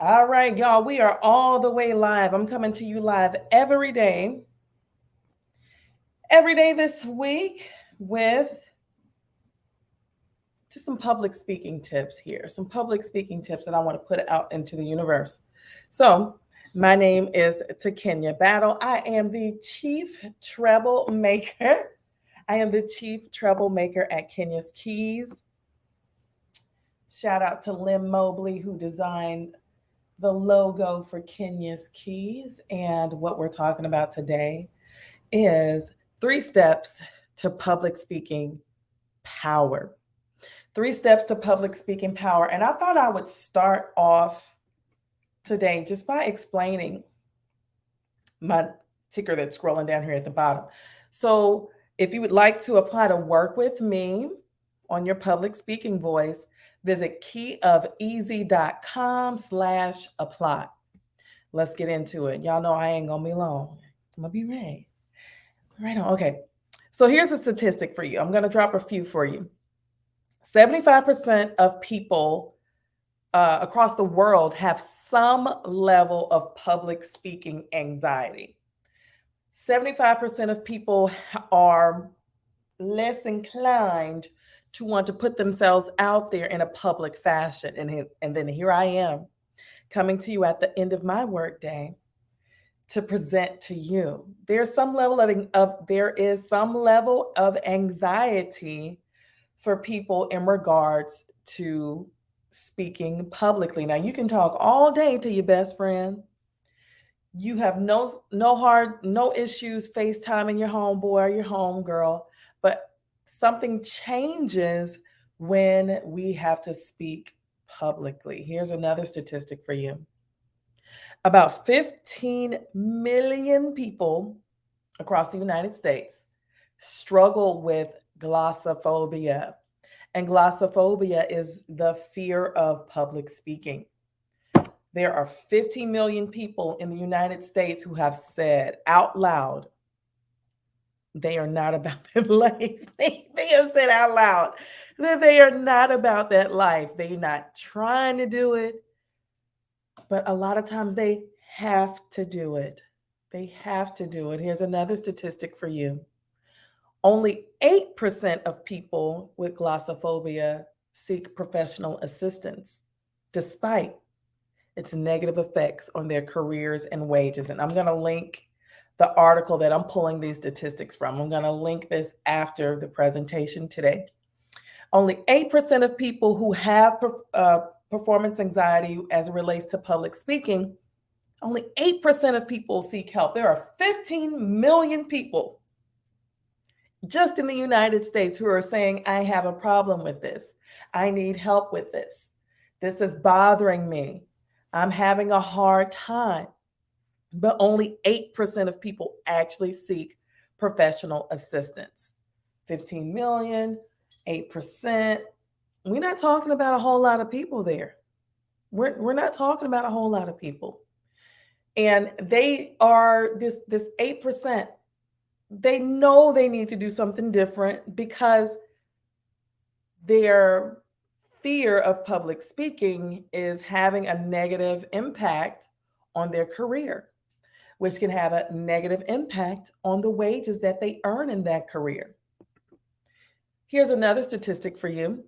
All right, y'all, we are all the way live. I'm coming to you live every day this week with just some public speaking tips here, some public speaking tips that I want to put out into the universe. So, my name is Takenya Battle. I am the chief treble maker. I am the chief treble maker at Kenya's Keys. Shout out to Lim Mobley, who designed the logo for Kenya's Keys. And what we're talking about today is 3 steps to public speaking power. 3 steps to public speaking power. And I thought I would start off today just by explaining my ticker that's scrolling down here at the bottom. So, if you would like to apply to work with me on your public speaking voice, visit keyofeasy.com/apply. Let's get into it. Y'all know I ain't gonna be long. I'm gonna be ready. Right on. Okay. So here's a statistic for you. I'm gonna drop a few for you. 75% of people across the world have some level of public speaking anxiety. 75% of people are less inclined to want to put themselves out there in a public fashion. And then here I am coming to you at the end of my workday to present to you. There is some level of anxiety for people in regards to speaking publicly. Now you can talk all day to your best friend. You have no issues FaceTiming your homeboy or your homegirl, but something changes when we have to speak publicly. Here's another statistic for you. About 15 million people across the United States struggle with glossophobia. And glossophobia is the fear of public speaking. There are 50 million people in the United States who have said out loud they are not about that life. They have said out loud that they are not about that life. They're not trying to do it, but a lot of times they have to do it. They have to do it. Here's another statistic for you. Only 8% of people with glossophobia seek professional assistance, despite its negative effects on their careers and wages. And I'm going to link the article that I'm pulling these statistics from. I'm going to link this after the presentation today. Only 8% of people who have performance anxiety as it relates to public speaking, only 8% of people seek help. There are 15 million people just in the United States who are saying, I have a problem with this. I need help with this. This is bothering me. I'm having a hard time. But only 8% of people actually seek professional assistance. 15 million, 8%. We're not talking about a whole lot of people there. We're not talking about a whole lot of people. And they are this 8%. They know they need to do something different because their fear of public speaking is having a negative impact on their career, which can have a negative impact on the wages that they earn in that career. Here's another statistic for you.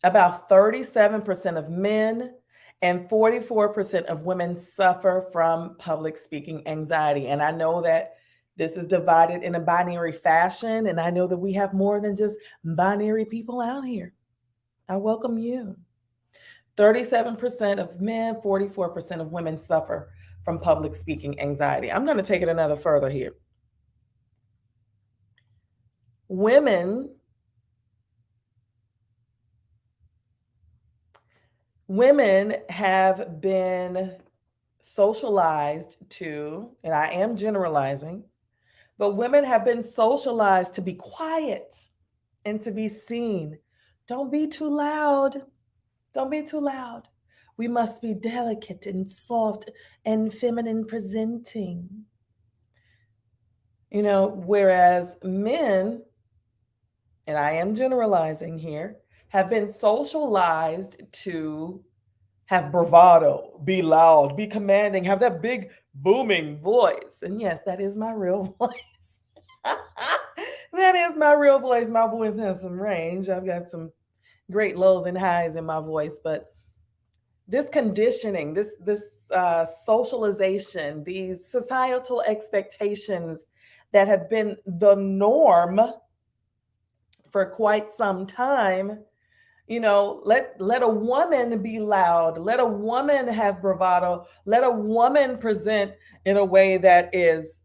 About 37% of men and 44% of women suffer from public speaking anxiety. And I know that this is divided in a binary fashion, and I know that we have more than just binary people out here. I welcome you. 37% of men, 44% of women suffer from public speaking anxiety. I'm going to take it another further here. Women have been socialized to, and I am generalizing, but women have been socialized to be quiet and to be seen. Don't be too loud. Don't be too loud. We must be delicate and soft and feminine presenting. Whereas men, and I am generalizing here, have been socialized to have bravado, be loud, be commanding, have that big booming voice. And yes, that is my real voice. That is my real voice. My voice has some range. I've got some great lows and highs in my voice, but this conditioning, this socialization, these societal expectations that have been the norm for quite some time. Let a woman be loud, let a woman have bravado, let a woman present in a way that is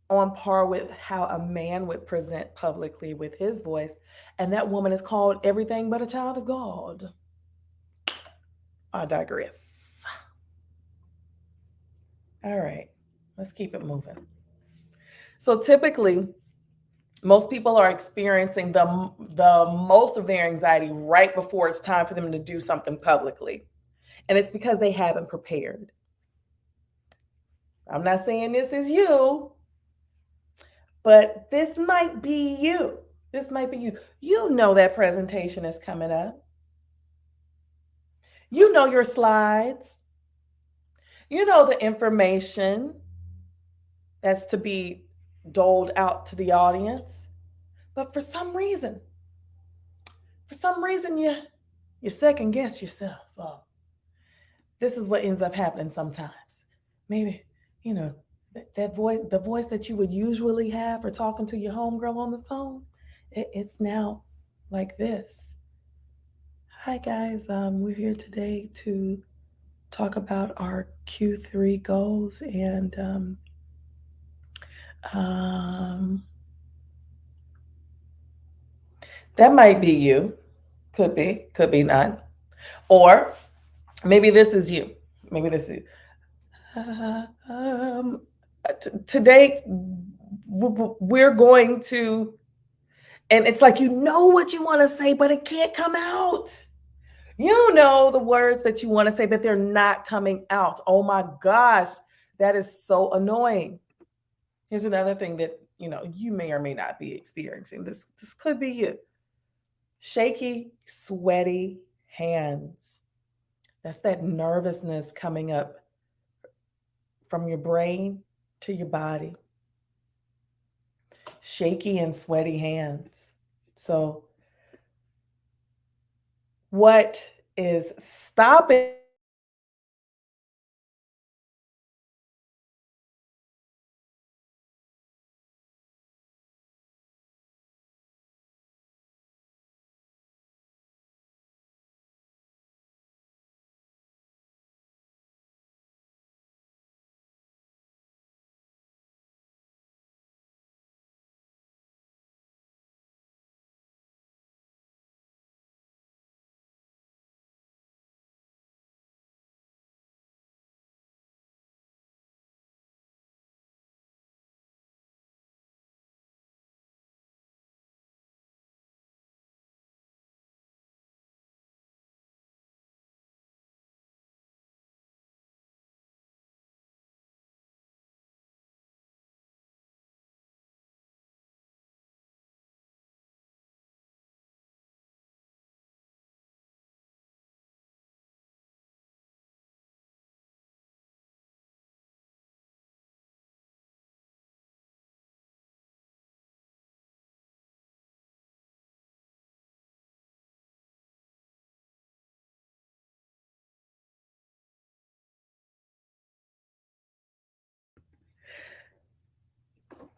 on par with how a man would present publicly with his voice. And that woman is called everything but a child of God. I digress. All right, let's keep it moving. So typically, most people are experiencing the most of their anxiety right before it's time for them to do something publicly. And it's because they haven't prepared. I'm not saying this is you, but this might be you. This might be you. You know that presentation is coming up. You know your slides. You know the information that's to be doled out to the audience. But for some reason, you second guess yourself. Oh, this is what ends up happening sometimes. Maybe, you know, that voice, the voice that you would usually have for talking to your homegirl on the phone, it's now like this. Hi guys, we're here today to talk about our Q3 goals, and um, that might be you. Could be not. Or maybe this is you. Maybe this is um, today we're going to, and it's like you know what you want to say, but it can't come out. You know the words that you want to say, but they're not coming out. Oh my gosh, that is so annoying. Here's another thing that you may or may not be experiencing. This could be you. Shaky, sweaty hands. That's that nervousness coming up from your brain to your body. Shaky and sweaty hands. So, what is stopping?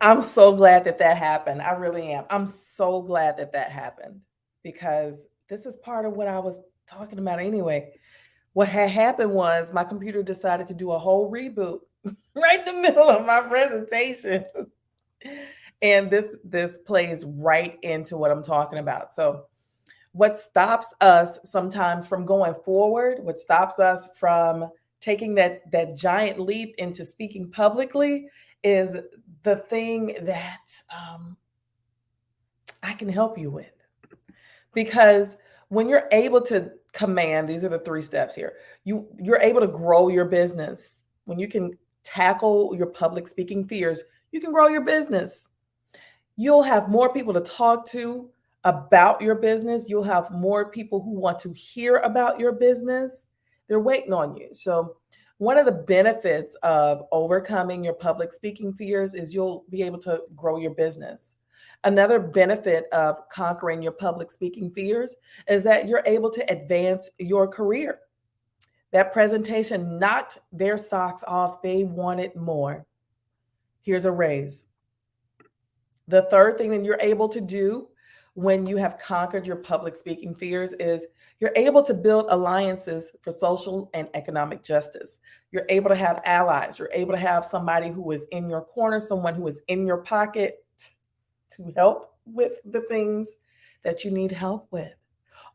I'm so glad that that happened. I really am. I'm so glad that that happened because this is part of what I was talking about anyway. What had happened was my computer decided to do a whole reboot right in the middle of my presentation. And this plays right into what I'm talking about. So, what stops us sometimes from going forward, what stops us from taking that giant leap into speaking publicly is the thing that I can help you with. Because when you're able to command, these are the three steps here. You're able to grow your business. When you can tackle your public speaking fears, you can grow your business. You'll have more people to talk to about your business. You'll have more people who want to hear about your business. They're waiting on you. So, one of the benefits of overcoming your public speaking fears is you'll be able to grow your business. Another benefit of conquering your public speaking fears is that you're able to advance your career. That presentation knocked their socks off. They wanted more. Here's a raise. The third thing that you're able to do when you have conquered your public speaking fears is you're able to build alliances for social and economic justice. You're able to have allies. You're able to have somebody who is in your corner, someone who is in your pocket to help with the things that you need help with,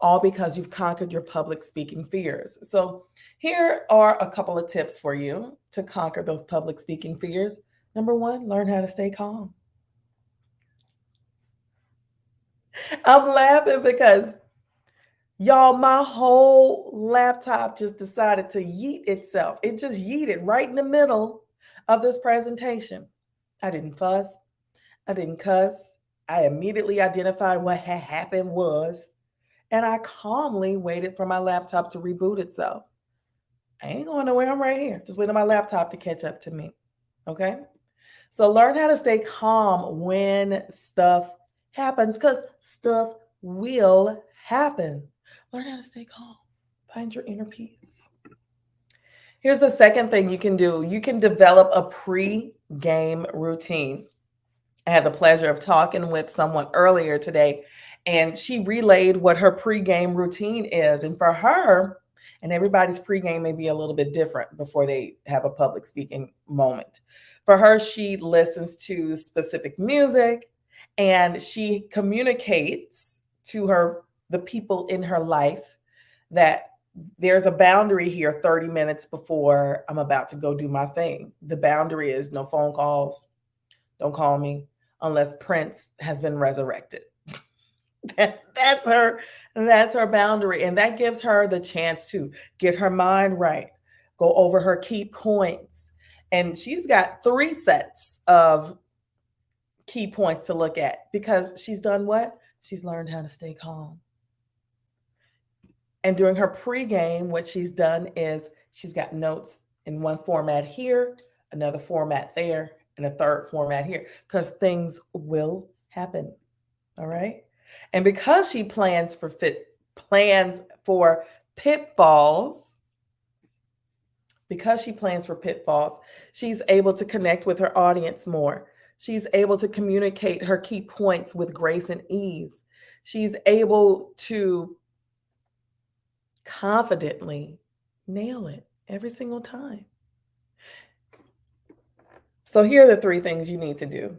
all because you've conquered your public speaking fears. So, here are a couple of tips for you to conquer those public speaking fears. Number one, learn how to stay calm. I'm laughing because y'all, my whole laptop just decided to yeet itself. It just yeeted right in the middle of this presentation. I didn't fuss. I didn't cuss. I immediately identified what had happened was, and I calmly waited for my laptop to reboot itself. I ain't going nowhere. I'm right here. Just waiting on my laptop to catch up to me. Okay? So learn how to stay calm when stuff happens because stuff will happen. Learn how to stay calm. Find your inner peace. Here's the second thing you can do. You can develop a pre-game routine. I had the pleasure of talking with someone earlier today, and she relayed what her pre-game routine is. And for her, and everybody's pre-game may be a little bit different before they have a public speaking moment. For her, she listens to specific music and she communicates to the people in her life that there's a boundary here 30 minutes before I'm about to go do my thing. The boundary is no phone calls. Don't call me unless Prince has been resurrected. that's her boundary, and that gives her the chance to get her mind right, go over her key points. And she's got 3 sets of key points to look at because she's done what? She's learned how to stay calm. And during her pregame, what she's done is she's got notes in one format here, another format there, and a third format here because things will happen. All right. And because she plans for pitfalls, she's able to connect with her audience more. She's able to communicate her key points with grace and ease. She's able to confidently nail it every single time. So here are the 3 things you need to do.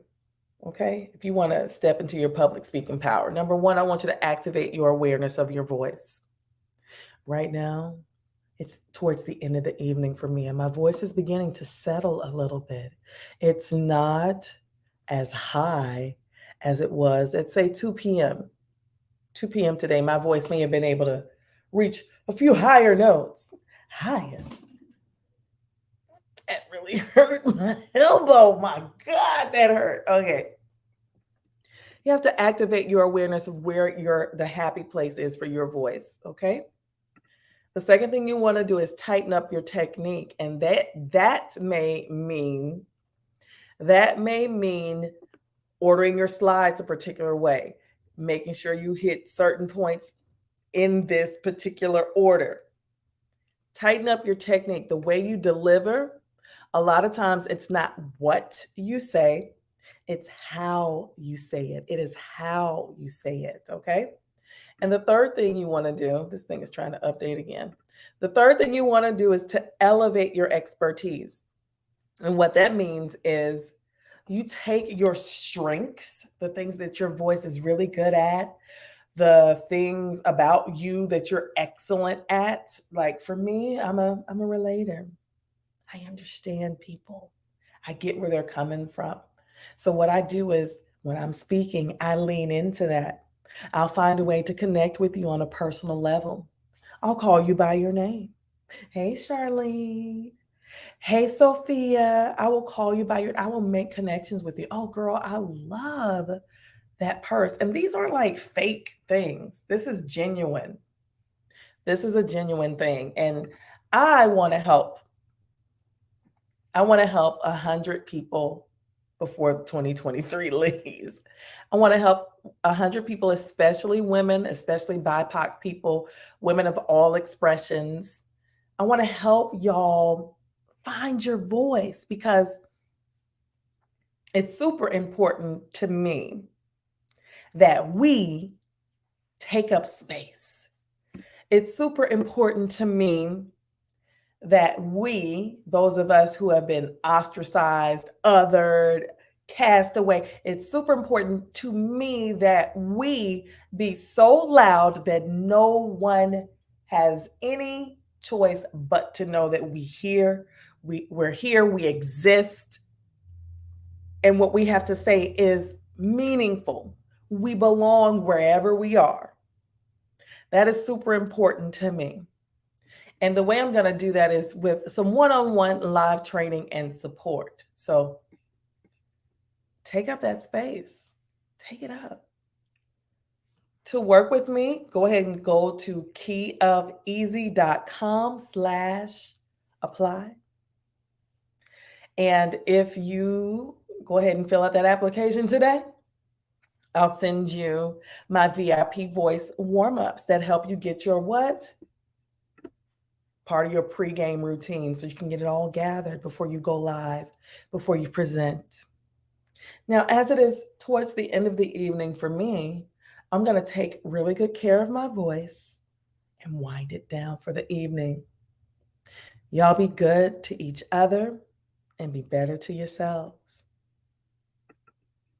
Okay, if you want to step into your public speaking power. Number 1, I want you to activate your awareness of your voice. Right now, it's towards the end of the evening for me, and my voice is beginning to settle a little bit. It's not as high as it was at, say, 2 p.m. 2 p.m. today, my voice may have been able to reach a few higher notes. Higher. That really hurt my elbow. My God, that hurt. Okay. You have to activate your awareness of where the happy place is for your voice. Okay. The second thing you want to do is tighten up your technique. And that may mean ordering your slides a particular way, making sure you hit certain points in this particular order. Tighten up your technique, the way you deliver. A lot of times it's not what you say, it's how you say it. It is how you say it, okay? And the third thing you want to do, this thing is trying to update again. The third thing you want to do is to elevate your expertise. And what that means is you take your strengths, the things that your voice is really good at, the things about you that you're excellent at. Like for me, I'm a relater. I understand people. I get where they're coming from. So what I do is when I'm speaking, I lean into that. I'll find a way to connect with you on a personal level. I'll call you by your name. Hey, Charlene. Hey, Sophia. I will call you by I will make connections with you. Oh, girl, I love that purse. And these aren't like fake things. This is genuine. This is a genuine thing. And I want to help. I want to help 100 people before 2023 leaves. I want to help 100 people, especially women, especially BIPOC people, women of all expressions. I want to help y'all find your voice because it's super important to me that we take up space. It's super important to me that we, those of us who have been ostracized, othered, cast away, it's super important to me that we be so loud that no one has any choice but to know that we're here, we exist, and what we have to say is meaningful. We belong wherever we are. That is super important to me. And the way I'm going to do that is with some one-on-one live training and support. So take up that space. Take it up. To work with me, go ahead and go to keyofeasy.com/apply. And if you go ahead and fill out that application today, I'll send you my VIP voice warm-ups that help you get your what? Part of your pregame routine so you can get it all gathered before you go live, before you present. Now, as it is towards the end of the evening for me, I'm going to take really good care of my voice and wind it down for the evening. Y'all be good to each other and be better to yourselves.